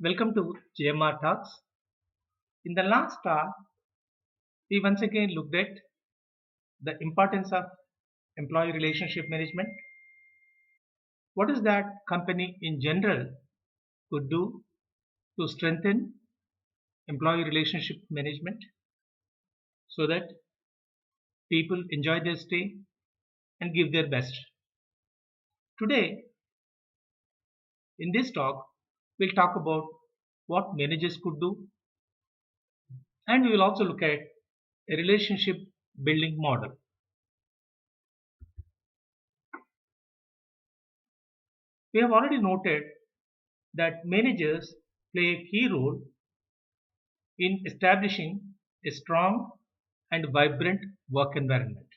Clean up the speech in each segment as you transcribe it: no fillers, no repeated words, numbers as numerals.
Welcome to JMR Talks. In the last talk, we once again looked at the importance of employee relationship management. What is that company in general could do to strengthen employee relationship management so that people enjoy their stay and give their best. Today, in this talk, we'll talk about what managers could do, and we will also look at a relationship building model. We have already noted that managers play a key role in establishing a strong and vibrant work environment,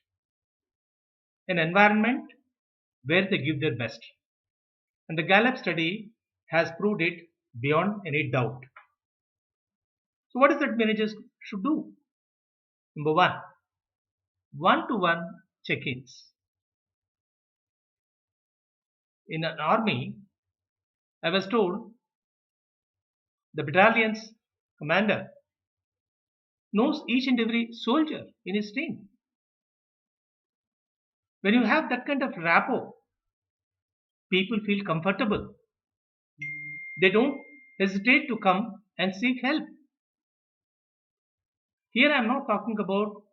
an environment where they give their best. And the Gallup study has proved it beyond any doubt. So, what is that managers should do? Number one to one check ins. In an army, I was told the battalion's commander knows each and every soldier in his team. When you have that kind of rapport, people feel comfortable. They don't hesitate to come and seek help. Here I'm not talking about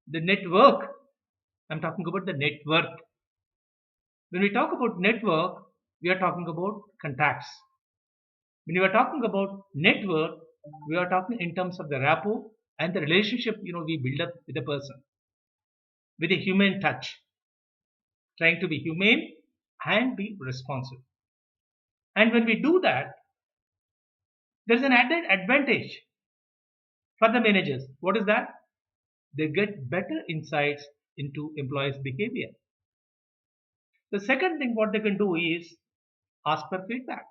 the network, I'm talking about the net worth. When we talk about network, we are talking about contacts. When we are talking about network, we are talking in terms of the rapport and the relationship we build up with a person with a human touch, trying to be humane and be responsive. And when we do that, there's an added advantage for the managers. What is that? They get better insights into employees' behavior. The second thing what they can do is ask for feedback.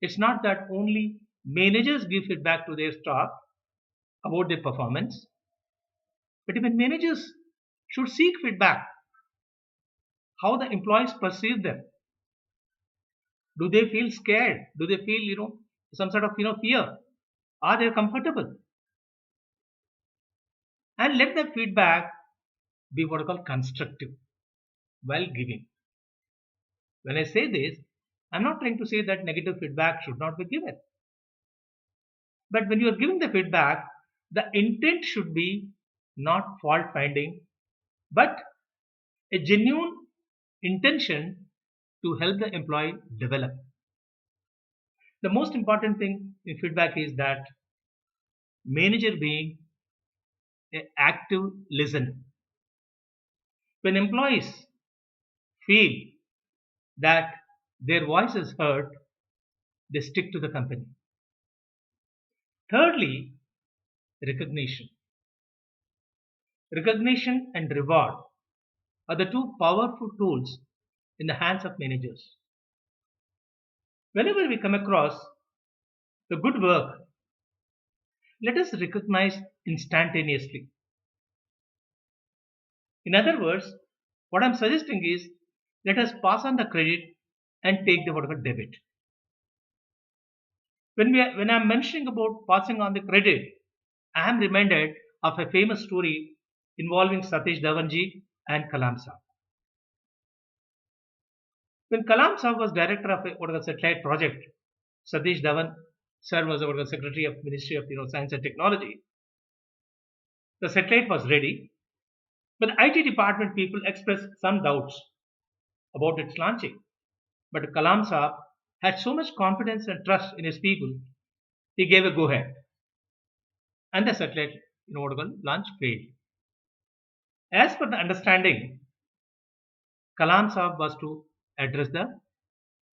It's not that only managers give feedback to their staff about their performance, but even managers should seek feedback how the employees perceive them. Do they feel scared? Do they feel some sort of fear? Are they comfortable? And let the feedback be what I call constructive while giving. When I say this, I'm not trying to say that negative feedback should not be given. But when you are giving the feedback, the intent should be not fault finding, but a genuine intention to help the employee develop. The most important thing in feedback is that manager being an active listener. When employees feel that their voice is heard, they stick to the company. Thirdly, recognition. Recognition and reward are the two powerful tools in the hands of managers. Whenever we come across the good work, let us recognize instantaneously. In other words, what I'm suggesting is let us pass on the credit and take the whatever debit. When I'm mentioning about passing on the credit, I am reminded of a famous story involving Satish Dhawanji and Kalam Saab. When Kalam Saab was director of a satellite project, Satish Dhawan sir was the secretary of Ministry of Science and Technology. The satellite was ready, but the IT department people expressed some doubts about its launching. But Kalam Saab had so much confidence and trust in his people, he gave a go ahead, and the satellite launch failed. As per the understanding, Kalam Saab was to address the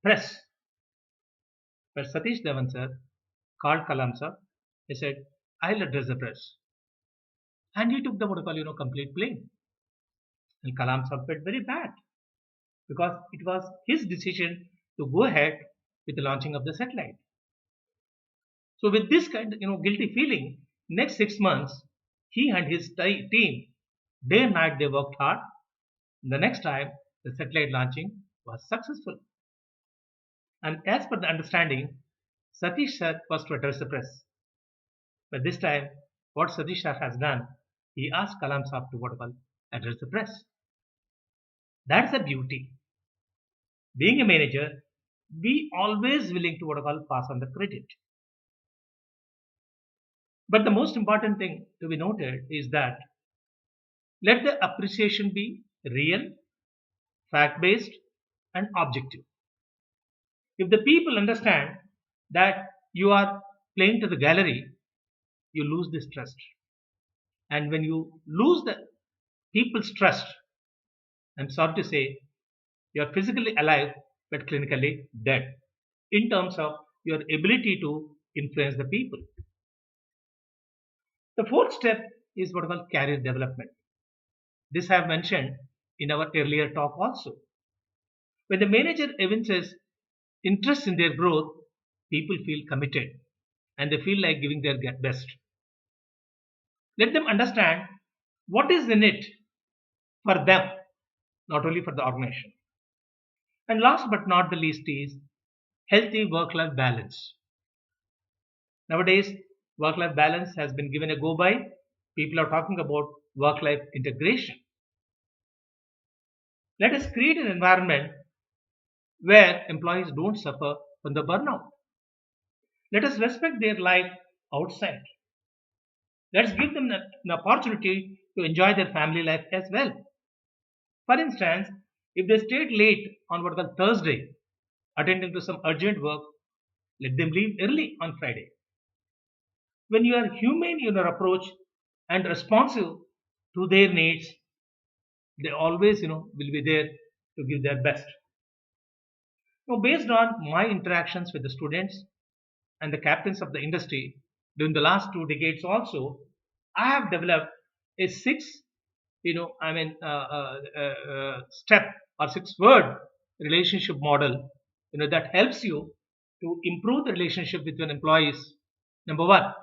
press, but Satish Dhawan sir called Kalam Saab. He said, "I'll address the press," and he took the complete blame. And Kalam Saab felt very bad because it was his decision to go ahead with the launching of the satellite. So with this kind of guilty feeling, next 6 months, he and his team, day and night, they worked hard. The next time, the satellite launching was successful. And as per the understanding, Satish sir was to address the press. But this time, what Satish sir has done, he asked Kalam Saab to what call address the press. That's the beauty. Being a manager, be always willing to what call pass on the credit. But the most important thing to be noted is that let the appreciation be real, fact based, and objective. If the people understand that you are playing to the gallery, you lose this trust. And when you lose the people's trust, I'm sorry to say, you are physically alive but clinically dead in terms of your ability to influence the people. The fourth step is what we call career development. This I have mentioned in our earlier talk also. When the manager evinces interest in their growth, people feel committed and they feel like giving their best. Let them understand what is in it for them, not only for the organization. And last but not the least is healthy work life balance. Nowadays, work life balance has been given a go by. People are talking about work life integration. Let us create an environment where employees don't suffer from the burnout. Let us respect their life outside. Let's give them an opportunity to enjoy their family life as well. For instance, if they stayed late on what called Thursday, attending to some urgent work, let them leave early on Friday. When you are humane in your approach and responsive to their needs, they always, will be there to give their best. Now, based on my interactions with the students and the captains of the industry during the last 2 decades also, I have developed a step or 6 word relationship model, that helps you to improve the relationship with your employees. Number one,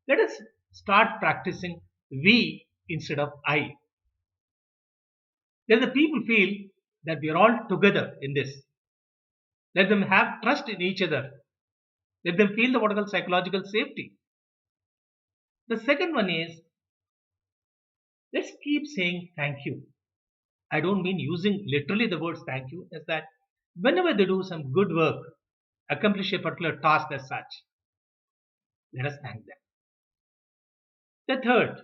let us start practicing we instead of I. Let the people feel that we are all together in this. Let them have trust in each other. Let them feel the what is called psychological safety. The second one is let's keep saying thank you. I don't mean using literally the words thank you, is that whenever they do some good work, accomplish a particular task as such, let us thank them. The third,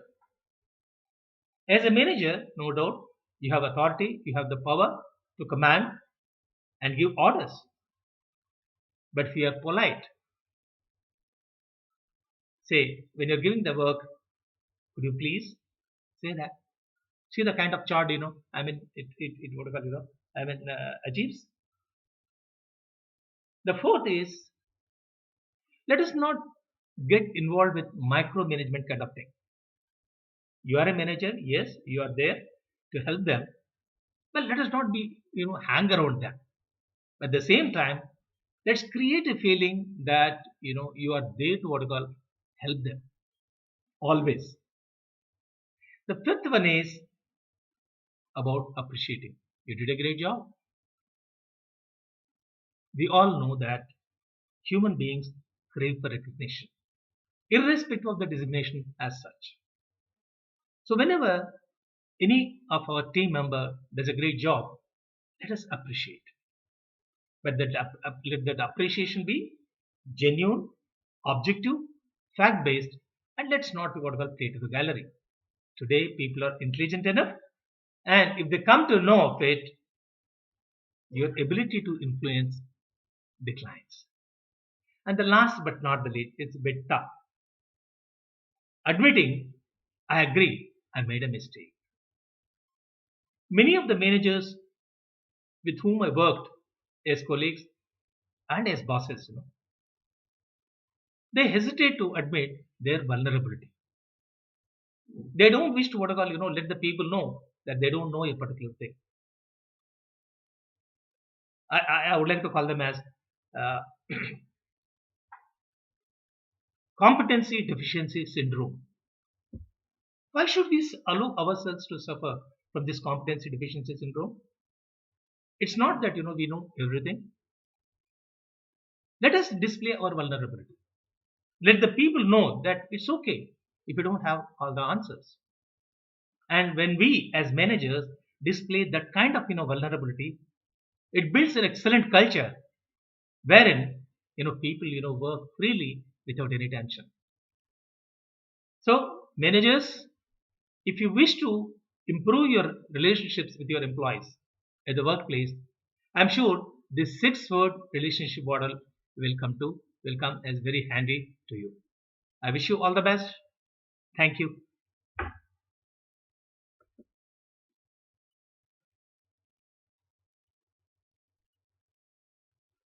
as a manager, no doubt, you have authority, you have the power to command and give orders. But if you are polite, say, when you're giving the work, could you please say that? See the kind of chart, it what do you call, achieves. The fourth is let us not get involved with micromanagement kind of thing. You are a manager, yes, you are there to help them, but let us not be, hang around them. At the same time, let's create a feeling that you are there to what you call help them always. The fifth one is about appreciating. You did a great job. We all know that human beings crave for recognition, irrespective of the designation as such. So whenever any of our team member does a great job, let us appreciate. But let that appreciation be genuine, objective, fact based, and let's not be what we call play to the gallery. Today, people are intelligent enough, and if they come to know of it, your ability to influence declines. And the last but not the least, it's a bit tough. Admitting, I agree, I made a mistake. Many of the managers with whom I worked as colleagues and as bosses, they hesitate to admit their vulnerability. They don't wish to what I call, let the people know that they don't know a particular thing. I would like to call them as uh, competency deficiency syndrome. Why should we allow ourselves to suffer from this competency deficiency syndrome? It's not that we know everything. Let us display our vulnerability. Let the people know that it's okay if you don't have all the answers. And when we as managers display that kind of vulnerability, it builds an excellent culture wherein people work freely without any tension. So managers, if you wish to improve your relationships with your employees at the workplace, I'm sure this six-word relationship model will come as very handy to you. I wish you all the best. Thank you.